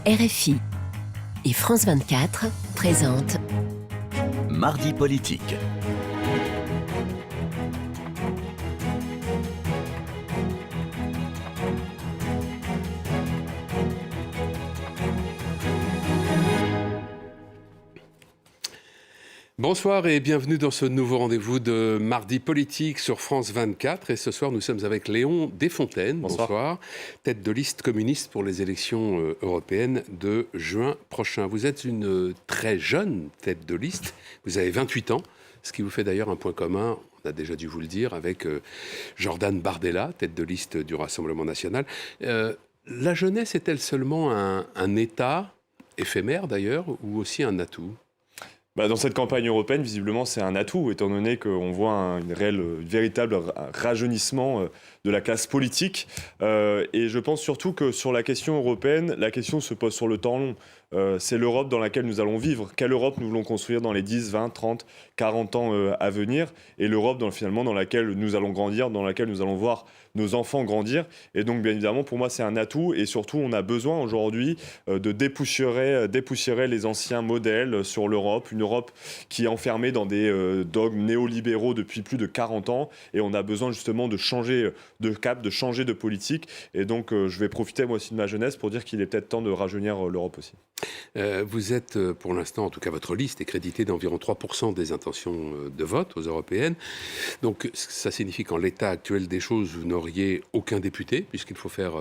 RFI et France 24 présentent Mardi politique. Bonsoir et bienvenue dans ce nouveau rendez-vous de Mardi politique sur France 24. Et ce soir, nous sommes avec Léon Desfontaines. Bonsoir. Tête de liste communiste pour les élections européennes de juin prochain. Vous êtes une très jeune tête de liste. Vous avez 28 ans, ce qui vous fait d'ailleurs un point commun, on a déjà dû vous le dire, avec Jordan Bardella, tête de liste du Rassemblement national. La jeunesse est-elle seulement un état, éphémère d'ailleurs, ou aussi un atout ? Dans cette campagne européenne, visiblement, c'est un atout, étant donné qu'on voit un véritable rajeunissement de la classe politique. Et je pense surtout que sur la question européenne, la question se pose sur le temps long. C'est l'Europe dans laquelle nous allons vivre. Quelle Europe nous voulons construire dans les 10, 20, 30, 40 ans à venir ? Et l'Europe finalement dans laquelle nous allons grandir, dans laquelle nous allons voir nos enfants grandir. Et donc, bien évidemment, pour moi, c'est un atout. Et surtout, on a besoin aujourd'hui de dépoussiérer les anciens modèles sur l'Europe. Une Europe qui est enfermée dans des dogmes néolibéraux depuis plus de 40 ans. Et on a besoin justement de changer de cap, de changer de politique. Et donc, je vais profiter moi aussi de ma jeunesse pour dire qu'il est peut-être temps de rajeunir l'Europe aussi. Vous êtes, pour l'instant, en tout cas votre liste est créditée d'environ 3% des intentions de vote aux européennes. Donc ça signifie qu'en l'état actuel des choses, vous n'auriez aucun député, puisqu'il faut faire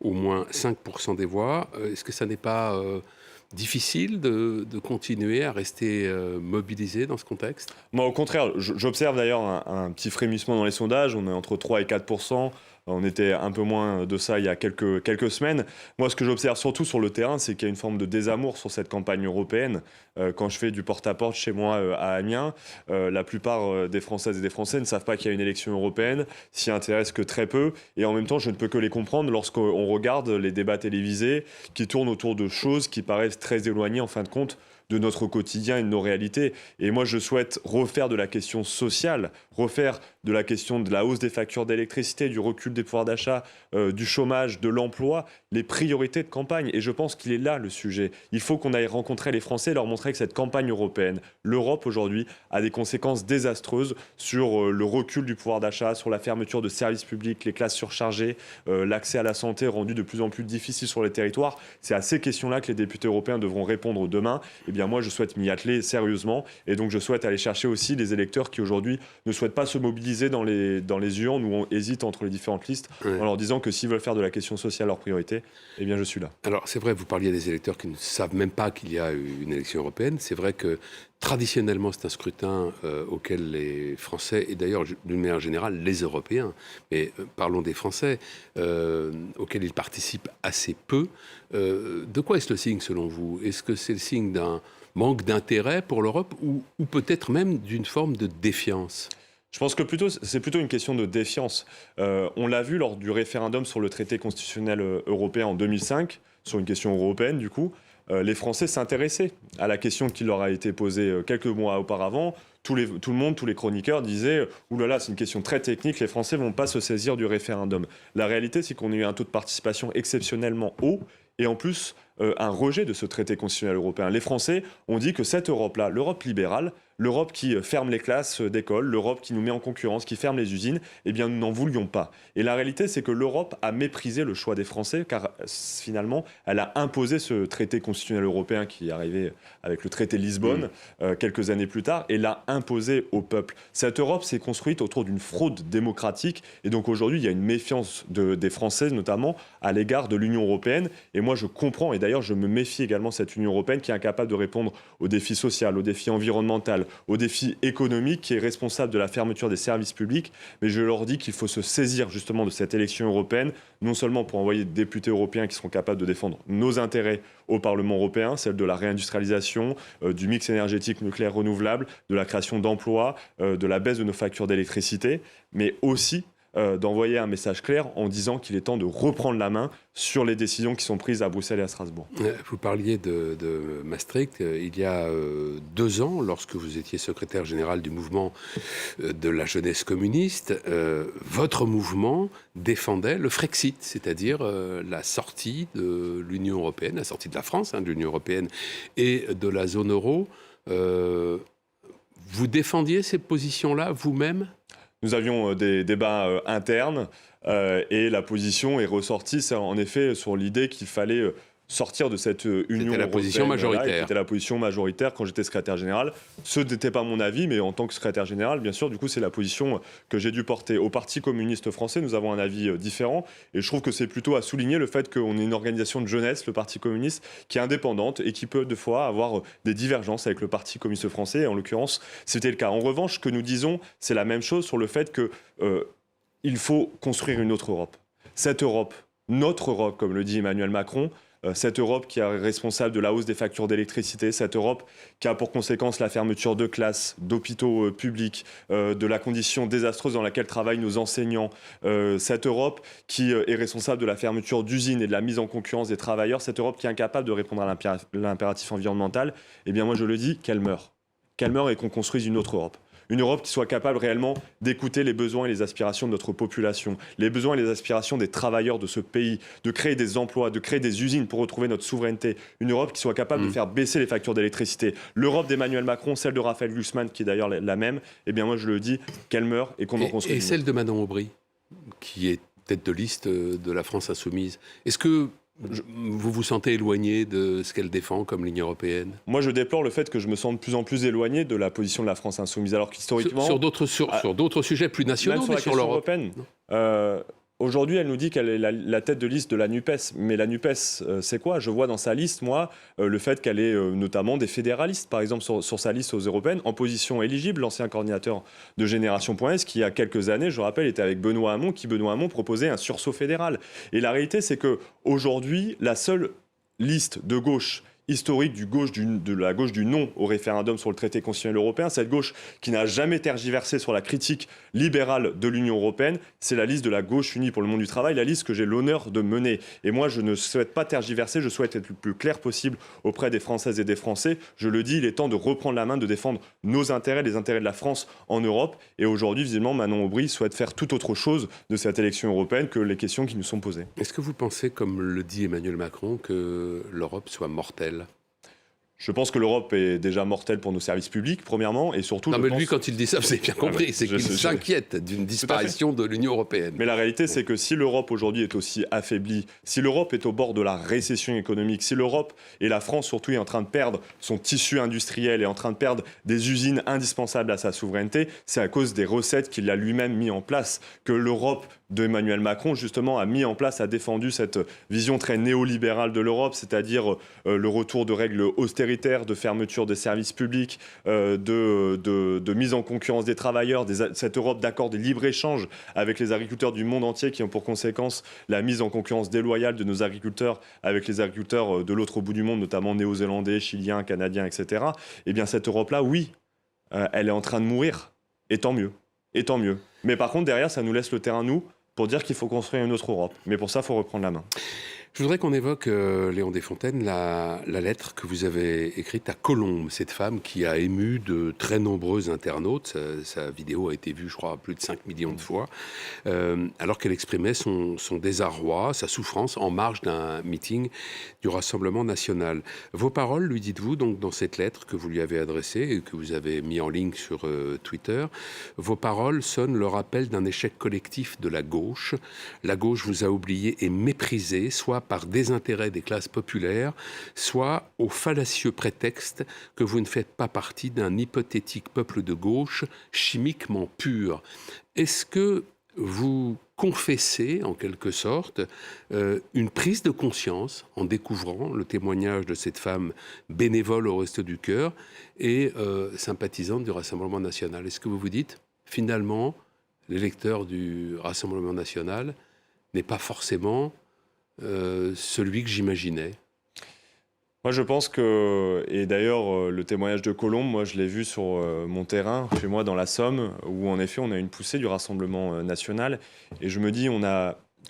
au moins 5% des voix. Est-ce que ça n'est pas difficile de continuer à rester mobilisé dans ce contexte ? Moi, au contraire, j'observe d'ailleurs un petit frémissement dans les sondages. On est entre 3 et 4%. On était un peu moins de ça il y a quelques semaines. Moi, ce que j'observe surtout sur le terrain, c'est qu'il y a une forme de désamour sur cette campagne européenne. Quand je fais du porte-à-porte chez moi à Amiens, la plupart des Françaises et des Français ne savent pas qu'il y a une élection européenne, s'y intéressent que très peu. Et en même temps, je ne peux que les comprendre lorsqu'on regarde les débats télévisés qui tournent autour de choses qui paraissent très éloignées, en fin de compte, de notre quotidien et de nos réalités. Et moi, je souhaite refaire de la question sociale, refaire de la question de la hausse des factures d'électricité, du recul des pouvoirs d'achat, du chômage, de l'emploi, les priorités de campagne. Et je pense qu'il est là le sujet. Il faut qu'on aille rencontrer les Français et leur montrer que cette campagne européenne, l'Europe aujourd'hui, a des conséquences désastreuses sur le recul du pouvoir d'achat, sur la fermeture de services publics, les classes surchargées, l'accès à la santé rendu de plus en plus difficile sur les territoires. C'est à ces questions-là que les députés européens devront répondre demain. Eh bien, moi, je souhaite m'y atteler sérieusement. Et donc, je souhaite aller chercher aussi les électeurs qui, aujourd'hui, ne souhaitent pas se mobiliser dans les urnes où on hésite entre les différentes listes, en leur disant que s'ils veulent faire de la question sociale leur priorité, eh bien, je suis là. Alors, c'est vrai, vous parliez des électeurs qui ne savent même pas qu'il y a une élection européenne. C'est vrai que, traditionnellement, c'est un scrutin auquel les Français, et d'ailleurs, d'une manière générale, les Européens, mais parlons des Français, auxquels ils participent assez peu. De quoi est-ce le signe, selon vous ? Est-ce que c'est le signe d'un manque d'intérêt pour l'Europe ou peut-être même d'une forme de défiance ? Je pense que c'est plutôt une question de défiance. On l'a vu lors du référendum sur le traité constitutionnel européen en 2005, sur une question européenne du coup. Les Français s'intéressaient à la question qui leur a été posée quelques mois auparavant. Tout le monde, tous les chroniqueurs disaient « Ouh là là, c'est une question très technique, les Français ne vont pas se saisir du référendum ». La réalité, c'est qu'on a eu un taux de participation exceptionnellement haut et en plus un rejet de ce traité constitutionnel européen. Les Français ont dit que cette Europe-là, l'Europe libérale, l'Europe qui ferme les classes d'école, l'Europe qui nous met en concurrence, qui ferme les usines, eh bien nous n'en voulions pas. Et la réalité, c'est que l'Europe a méprisé le choix des Français, car finalement, elle a imposé ce traité constitutionnel européen qui est arrivé avec le traité de Lisbonne quelques années plus tard, et l'a imposé au peuple. Cette Europe s'est construite autour d'une fraude démocratique, et donc aujourd'hui, il y a une méfiance des Français, notamment, à l'égard de l'Union européenne. Et moi, je comprends, et d'ailleurs, je me méfie également de cette Union européenne qui est incapable de répondre aux défis sociaux, aux défis environnementaux, aux défis économiques, qui est responsable de la fermeture des services publics. Mais je leur dis qu'il faut se saisir justement de cette élection européenne, non seulement pour envoyer des députés européens qui seront capables de défendre nos intérêts au Parlement européen, celle de la réindustrialisation, du mix énergétique nucléaire renouvelable, de la création d'emplois, de la baisse de nos factures d'électricité, mais aussi d'envoyer un message clair en disant qu'il est temps de reprendre la main sur les décisions qui sont prises à Bruxelles et à Strasbourg. Vous parliez de Maastricht. Il y a 2 ans, lorsque vous étiez secrétaire général du mouvement de la jeunesse communiste, votre mouvement défendait le Frexit, c'est-à-dire la sortie de l'Union européenne, la sortie de la France, de l'Union européenne et de la zone euro. Vous défendiez ces positions-là vous-même ? Nous avions des débats internes et la position est ressortie, c'est en effet sur l'idée qu'il fallait sortir de cette Union européenne. C'était la position majoritaire. C'était la position majoritaire quand j'étais secrétaire général. Ce n'était pas mon avis, mais en tant que secrétaire général, bien sûr, du coup, c'est la position que j'ai dû porter. Au Parti communiste français, nous avons un avis différent. Et je trouve que c'est plutôt à souligner le fait qu'on est une organisation de jeunesse, le Parti communiste, qui est indépendante et qui peut, des fois, avoir des divergences avec le Parti communiste français. Et en l'occurrence, c'était le cas. En revanche, ce que nous disons, c'est la même chose sur le fait qu'il faut construire une autre Europe. Cette Europe, notre Europe, comme le dit Emmanuel Macron, cette Europe qui est responsable de la hausse des factures d'électricité, cette Europe qui a pour conséquence la fermeture de classes, d'hôpitaux publics, de la condition désastreuse dans laquelle travaillent nos enseignants, cette Europe qui est responsable de la fermeture d'usines et de la mise en concurrence des travailleurs, cette Europe qui est incapable de répondre à l'impératif environnemental, eh bien moi je le dis, qu'elle meure et qu'on construise une autre Europe. Une Europe qui soit capable réellement d'écouter les besoins et les aspirations de notre population, les besoins et les aspirations des travailleurs de ce pays, de créer des emplois, de créer des usines pour retrouver notre souveraineté. Une Europe qui soit capable de faire baisser les factures d'électricité. L'Europe d'Emmanuel Macron, celle de Raphaël Glucksmann, qui est d'ailleurs la même, eh bien moi je le dis, qu'elle meurt et qu'on en construise. Et celle de Manon Aubry, qui est tête de liste de la France insoumise. Est-ce que vous vous sentez éloigné de ce qu'elle défend comme ligne européenne ? Moi, je déplore le fait que je me sente de plus en plus éloigné de la position de la France insoumise, alors qu'historiquement... Sur d'autres sujets plus nationaux, même sur mais la sur question l'Europe européenne. Aujourd'hui, elle nous dit qu'elle est la tête de liste de la NUPES. Mais la NUPES, c'est quoi ? Je vois dans sa liste, moi, le fait qu'elle ait notamment des fédéralistes, par exemple, sur sa liste aux européennes, en position éligible, l'ancien coordinateur de Génération.s, qui, il y a quelques années, je rappelle, était avec Benoît Hamon, proposait un sursaut fédéral. Et la réalité, c'est qu'aujourd'hui, la seule liste de gauche historique de la gauche du non au référendum sur le traité constitutionnel européen, cette gauche qui n'a jamais tergiversé sur la critique libérale de l'Union européenne, c'est la liste de la gauche unie pour le monde du travail, la liste que j'ai l'honneur de mener. Et moi, je ne souhaite pas tergiverser, je souhaite être le plus clair possible auprès des Françaises et des Français. Je le dis, il est temps de reprendre la main, de défendre nos intérêts, les intérêts de la France en Europe. Et aujourd'hui, visiblement, Manon Aubry souhaite faire tout autre chose de cette élection européenne que les questions qui nous sont posées. Est-ce que vous pensez, comme le dit Emmanuel Macron, que l'Europe soit mortelle ? Je pense que l'Europe est déjà mortelle pour nos services publics, premièrement, et surtout... Non, mais lui, quand il dit ça, vous avez bien compris, c'est qu'il s'inquiète d'une disparition de l'Union européenne. Mais la réalité, c'est que si l'Europe aujourd'hui est aussi affaiblie, si l'Europe est au bord de la récession économique, si l'Europe et la France surtout est en train de perdre son tissu industriel et en train de perdre des usines indispensables à sa souveraineté, c'est à cause des recettes qu'il a lui-même mis en place que l'Europe d'Emmanuel Macron, justement, a mis en place, a défendu cette vision très néolibérale de l'Europe, c'est-à-dire le retour de règles austéritaires, de fermeture des services publics, de mise en concurrence des travailleurs, cette Europe d'accord de libre-échange avec les agriculteurs du monde entier qui ont pour conséquence la mise en concurrence déloyale de nos agriculteurs avec les agriculteurs de l'autre bout du monde, notamment néo-zélandais, chiliens, canadiens, etc. Eh bien, cette Europe-là, oui, elle est en train de mourir. Et tant mieux. Et tant mieux. Mais par contre, derrière, ça nous laisse le terrain, nous, pour dire qu'il faut construire une autre Europe. Mais pour ça, il faut reprendre la main. Je voudrais qu'on évoque, Léon Desfontaines, la lettre que vous avez écrite à Colombe, cette femme qui a ému de très nombreux internautes. Sa vidéo a été vue, je crois, plus de 5 millions de fois, alors qu'elle exprimait son désarroi, sa souffrance en marge d'un meeting du Rassemblement national. Vos paroles, lui dites-vous, donc, dans cette lettre que vous lui avez adressée et que vous avez mis en ligne sur Twitter, vos paroles sonnent le rappel d'un échec collectif de la gauche. La gauche vous a oublié et méprisé, soit par désintérêt des classes populaires, soit au fallacieux prétexte que vous ne faites pas partie d'un hypothétique peuple de gauche chimiquement pur. Est-ce que vous confessez, en quelque sorte, une prise de conscience en découvrant le témoignage de cette femme bénévole au Resto du Cœur et sympathisante du Rassemblement national ? Est-ce que vous vous dites, finalement, l'électeur du Rassemblement national n'est pas forcément celui que j'imaginais ? Moi, je pense que, et d'ailleurs, le témoignage de Colombe, moi, je l'ai vu sur mon terrain, chez moi, dans la Somme, où en effet, on a une poussée du Rassemblement national. Et je me dis,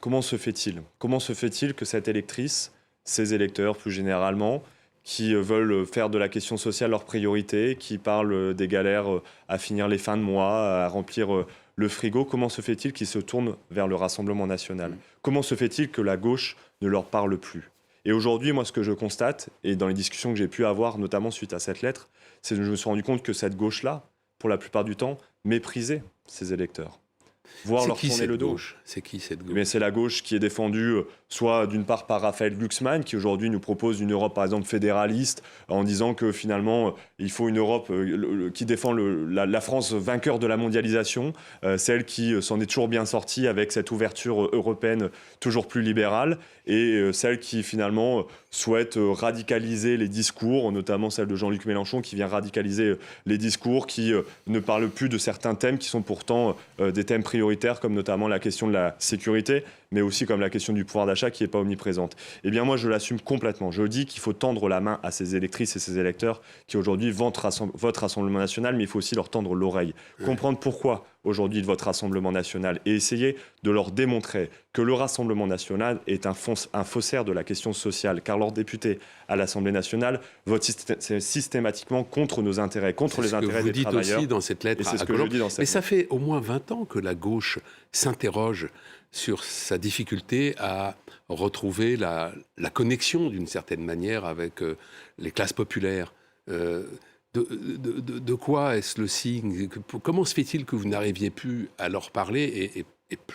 comment se fait-il? Comment se fait-il que cette électrice, ces électeurs plus généralement, qui veulent faire de la question sociale leur priorité, qui parlent des galères à finir les fins de mois, à remplir le frigo, comment se fait-il qu'ils se tournent vers le Rassemblement national? Comment se fait-il que la gauche ne leur parle plus? Et aujourd'hui, moi, ce que je constate, et dans les discussions que j'ai pu avoir, notamment suite à cette lettre, c'est que je me suis rendu compte que cette gauche-là, pour la plupart du temps, méprisait ses électeurs. Voire leur tourner le dos. C'est qui cette gauche? Mais c'est la gauche qui est défendue soit d'une part par Raphaël Glucksmann, qui aujourd'hui nous propose une Europe par exemple fédéraliste, en disant que finalement il faut une Europe qui défend la France vainqueur de la mondialisation, celle qui s'en est toujours bien sortie avec cette ouverture européenne toujours plus libérale, et celle qui finalement souhaite radicaliser les discours, notamment celle de Jean-Luc Mélenchon qui vient radicaliser les discours, qui ne parle plus de certains thèmes qui sont pourtant des thèmes prioritaires, comme notamment la question de la sécurité, mais aussi comme la question du pouvoir d'achat qui n'est pas omniprésente. Eh bien moi, je l'assume complètement. Je dis qu'il faut tendre la main à ces électrices et ces électeurs qui aujourd'hui votent Rassemblement national, mais il faut aussi leur tendre l'oreille. Comprendre pourquoi aujourd'hui ils votent Rassemblement national et essayer de leur démontrer que le Rassemblement national est un faussaire de la question sociale, car leurs députés à l'Assemblée nationale votent systématiquement contre nos intérêts, contre les intérêts des travailleurs. C'est ce que vous dites aussi dans cette lettre. C'est ce que je dis dans cette lettre. Mais ça fait au moins 20 ans que la gauche s'interroge sur sa difficulté à retrouver la connexion, d'une certaine manière, avec les classes populaires. De quoi est-ce le signe? Comment se fait-il que vous n'arriviez plus à leur parler et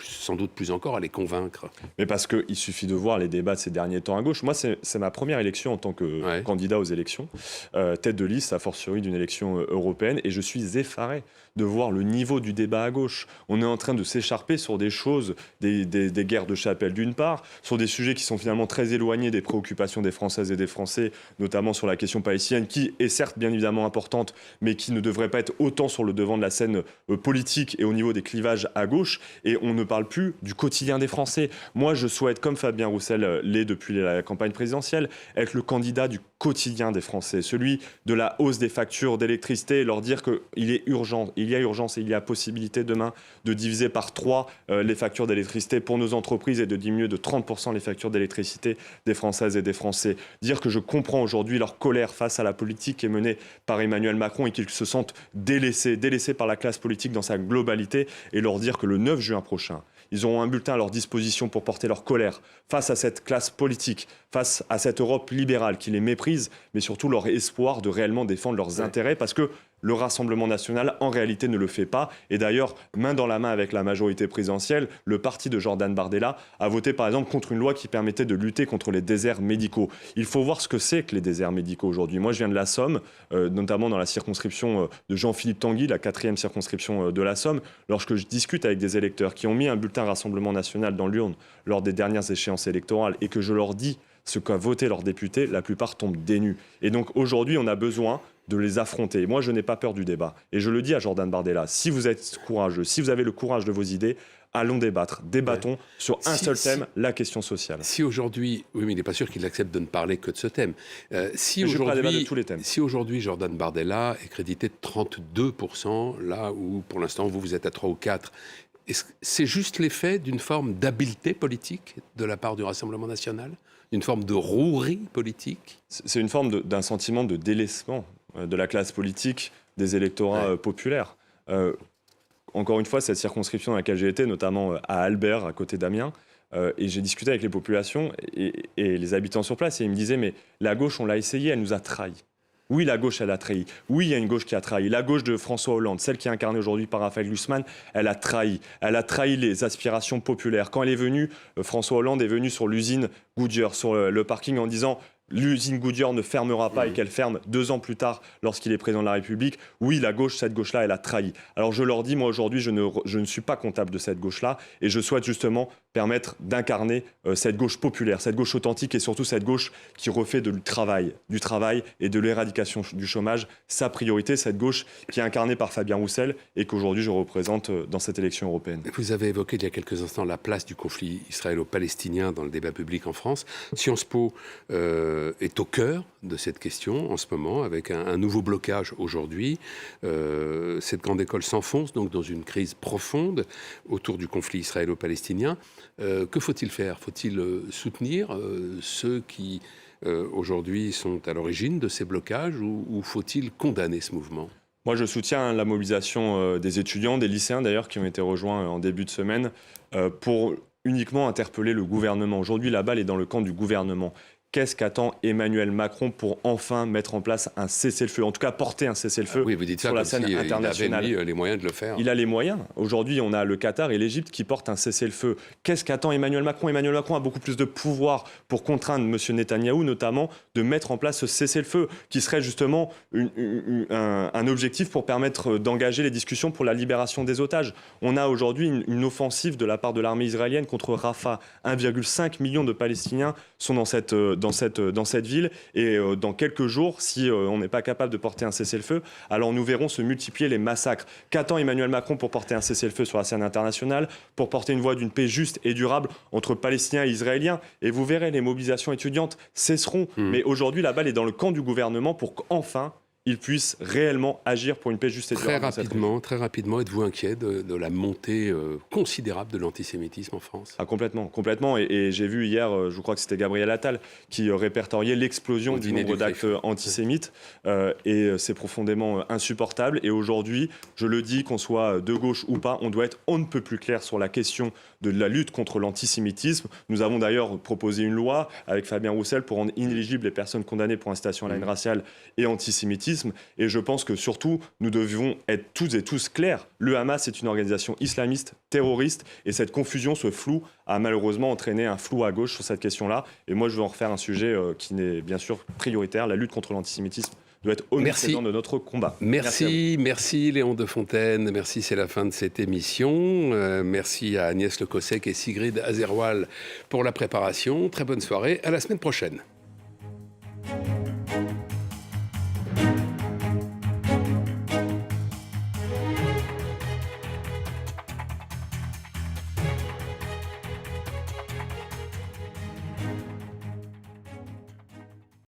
sans doute plus encore à les convaincre? Mais parce qu'il suffit de voir les débats de ces derniers temps à gauche. Moi, c'est ma première élection en tant que candidat aux élections, tête de liste, a fortiori d'une élection européenne, et je suis effaré de voir le niveau du débat à gauche. On est en train de s'écharper sur des choses, des guerres de chapelle d'une part, sur des sujets qui sont finalement très éloignés des préoccupations des Françaises et des Français, notamment sur la question palestinienne, qui est certes bien évidemment importante, mais qui ne devrait pas être autant sur le devant de la scène politique et au niveau des clivages à gauche. Et on ne parle plus du quotidien des Français. Moi, je souhaite, comme Fabien Roussel l'est depuis la campagne présidentielle, être le candidat du quotidien des Français, celui de la hausse des factures d'électricité, et leur dire qu'il est urgent, il y a urgence et il y a possibilité demain de diviser par 3 les factures d'électricité pour nos entreprises et de diminuer de 30% les factures d'électricité des Françaises et des Français. Dire que je comprends aujourd'hui leur colère face à la politique qui est menée par Emmanuel Macron et qu'ils se sentent délaissés par la classe politique dans sa globalité, et leur dire que le 9 juin prochain, ils auront un bulletin à leur disposition pour porter leur colère face à cette classe politique, face à cette Europe libérale qui les méprise, mais surtout leur espoir de réellement défendre leurs intérêts, parce que le Rassemblement national, en réalité, ne le fait pas. Et d'ailleurs, main dans la main avec la majorité présidentielle, le parti de Jordan Bardella a voté, par exemple, contre une loi qui permettait de lutter contre les déserts médicaux. Il faut voir ce que c'est que les déserts médicaux aujourd'hui. Moi, je viens de la Somme, notamment dans la circonscription de Jean-Philippe Tanguy, la 4e circonscription de la Somme. Lorsque je discute avec des électeurs qui ont mis un bulletin Rassemblement national dans l'urne lors des dernières échéances électorales et que je leur dis ce qu'a voté leurs députés, la plupart tombent des nues. Et donc aujourd'hui, on a besoin de les affronter. Moi, je n'ai pas peur du débat. Et je le dis à Jordan Bardella, si vous êtes courageux, si vous avez le courage de vos idées, allons débattre. Débattons sur un seul thème, la question sociale. Si aujourd'hui, oui, mais il n'est pas sûr qu'il accepte de ne parler que de ce thème. Si aujourd'hui, Jordan Bardella est crédité de 32%, là où pour l'instant vous êtes à 3 ou 4, c'est juste l'effet d'une forme d'habileté politique de la part du Rassemblement national, d'une forme de rouerie politique? C'est une forme d'un sentiment de délaissement de la classe politique, des électorats populaires. Encore une fois, cette circonscription dans laquelle j'ai été, notamment à Albert, à côté d'Amiens, et j'ai discuté avec les populations et les habitants sur place, et ils me disaient, mais la gauche, on l'a essayé, elle nous a trahis. Oui, la gauche, elle a trahi. Oui, il y a une gauche qui a trahi. La gauche de François Hollande, celle qui est incarnée aujourd'hui par Raphaël Glucksmann, elle a trahi. Elle a trahi les aspirations populaires. Quand elle est venue, François Hollande est venu sur l'usine Goodyear, sur le parking, en disant l'usine Goodyear ne fermera pas et qu'elle ferme 2 ans plus tard lorsqu'il est président de la République. Oui, la gauche, cette gauche-là, elle a trahi. Alors je leur dis, moi aujourd'hui, je ne suis pas comptable de cette gauche-là et je souhaite justement permettre d'incarner cette gauche populaire, cette gauche authentique et surtout cette gauche qui refait du travail et de l'éradication du chômage sa priorité, cette gauche qui est incarnée par Fabien Roussel et qu'aujourd'hui je représente dans cette élection européenne. Vous avez évoqué il y a quelques instants la place du conflit israélo-palestinien dans le débat public en France. Sciences Po est au cœur de cette question en ce moment, avec un nouveau blocage aujourd'hui. Cette grande école s'enfonce donc dans une crise profonde autour du conflit israélo-palestinien. Que faut-il faire ? Faut-il soutenir ceux qui aujourd'hui sont à l'origine de ces blocages ou faut-il condamner ce mouvement ? Moi, je soutiens la mobilisation des étudiants, des lycéens d'ailleurs, qui ont été rejoints en début de semaine pour uniquement interpeller le gouvernement. Aujourd'hui, la balle est dans le camp du gouvernement. Qu'est-ce qu'attend Emmanuel Macron pour enfin mettre en place un cessez-le-feu, en tout cas porter un cessez-le-feu oui, vous dites ça sur la scène internationale. Il avait mis les moyens de le faire. Il a les moyens. Aujourd'hui, on a le Qatar et l'Égypte qui portent un cessez-le-feu. Qu'est-ce qu'attend Emmanuel Macron ? Emmanuel Macron a beaucoup plus de pouvoir pour contraindre M. Netanyahou, notamment, de mettre en place ce cessez-le-feu, qui serait justement un objectif pour permettre d'engager les discussions pour la libération des otages. On a aujourd'hui une offensive de la part de l'armée israélienne contre Rafah. 1,5 million de Palestiniens sont dans cette ville et dans quelques jours, si on n'est pas capable de porter un cessez-le-feu, alors nous verrons se multiplier les massacres. Qu'attend Emmanuel Macron pour porter un cessez-le-feu sur la scène internationale, pour porter une voie d'une paix juste et durable entre Palestiniens et Israéliens ? Et vous verrez, les mobilisations étudiantes cesseront. Mais aujourd'hui, la balle est dans le camp du gouvernement pour qu'enfin ils puissent réellement agir pour une paix juste et durable. Très rapidement, êtes-vous inquiet de la montée considérable de l'antisémitisme en France ? Complètement. Et j'ai vu hier, je crois que c'était Gabriel Attal, qui répertoriait l'explosion du nombre d'actes antisémites. Et c'est profondément insupportable. Et aujourd'hui, je le dis, qu'on soit de gauche ou pas, on doit être on ne peut plus clair sur la question de la lutte contre l'antisémitisme. Nous avons d'ailleurs proposé une loi avec Fabien Roussel pour rendre inéligibles les personnes condamnées pour incitation à la haine raciale et antisémitisme. Et je pense que surtout, nous devons être toutes et tous clairs. Le Hamas est une organisation islamiste, terroriste, et cette confusion, ce flou, a malheureusement entraîné un flou à gauche sur cette question-là. Et moi, je veux en refaire un sujet qui n'est bien sûr prioritaire. La lutte contre l'antisémitisme doit être omniprésent de notre combat. Merci Léon Defontaine. Merci, c'est la fin de cette émission. Merci à Agnès Le Cossec et Sigrid Azerwal pour la préparation. Très bonne soirée. À la semaine prochaine.